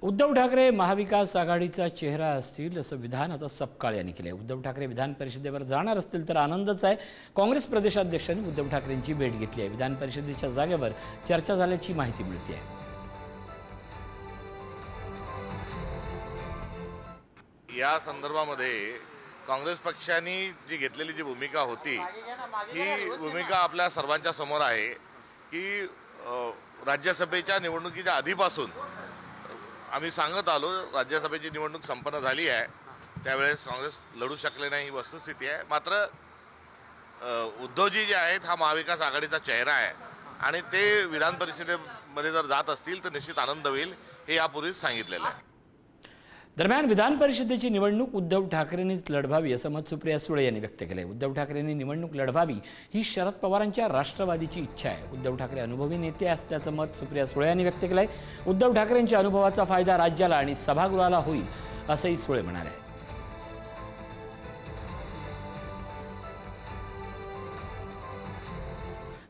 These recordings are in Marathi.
उद्धव ठाकरे महाविकास आघाडीचा चेहरा असतील असं विधान आता सपकाळ यांनी केलं आहे। उद्धव ठाकरे विधान परिषदेवर जाणार असतील तर आनंदच आहे। काँग्रेस प्रदेशाध्यक्षांनी उद्धव ठाकरेंची भेट घेतली आहे। विधान परिषदेच्या जागेवर चर्चा झाल्याची माहिती मिळते आहे। या संदर्भामध्ये काँग्रेस पक्षाने जी घेतलेली जी भूमिका होती ही भूमिका आपल्या सर्वांच्या समोर आहे की राज्यसभेच्या निवडणुकीच्या आधीपासून आम्ही सांगत आलो राज्यसभेची निवडणूक संपन्न झाली आहे त्यावेळेस काँग्रेस लढू शकले नाही ही वस्तुस्थिती आहे। मात्र उद्धवजी जे आहेत हा महाविकास आघाडीचा चेहरा आहे आणि ते विधान परिषदेमध्ये जर जात असतील तर निश्चित आनंद होईल हे यापूर्वीच सांगितलेलं आहे। दरम्यान विधान परिषदेची निवडणूक उद्धव ठाकरेंनीच लढवावी असं मत सुप्रिया सुळे यांनी व्यक्त केलं आहे। उद्धव ठाकरेंनी निवडणूक लढवावी ही शरद पवारांच्या राष्ट्रवादीची इच्छा आहे। उद्धव ठाकरे अनुभवी नेते असल्याचं मत सुप्रिया सुळे यांनी व्यक्त केलं आहे। उद्धव ठाकरेंच्या अनुभवाचा फायदा राज्याला आणि सभागृहाला होईल असंही सुळे म्हणाले।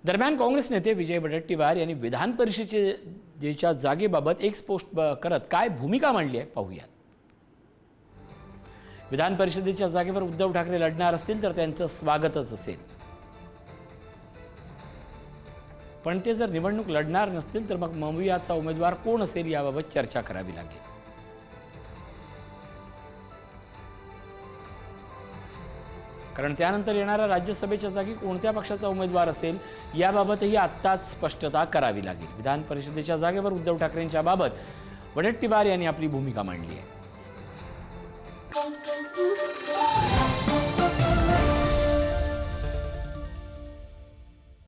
दरम्यान काँग्रेस नेते विजय वडेट्टीवार यांनी विधान परिषदेच्या जागेबाबत एक पोस्ट करत काय भूमिका मांडली आहे पाहूया। विधान परिषदेच्या जागेवर उद्धव ठाकरे लढणार असतील तर त्यांचं स्वागतच असेल, पण ते जर निवडणूक लढणार नसतील तर मग मवियाचा उमेदवार कोण असेल याबाबत चर्चा करावी लागेल। कारण त्यानंतर येणाऱ्या राज्यसभेच्या जागी कोणत्या पक्षाचा उमेदवार असेल याबाबतही आत्ताच स्पष्टता करावी लागेल। विधान परिषदेच्या जागेवर उद्धव ठाकरेंच्या बाबत वडेट्टीवार यांनी आपली भूमिका मांडली आहे।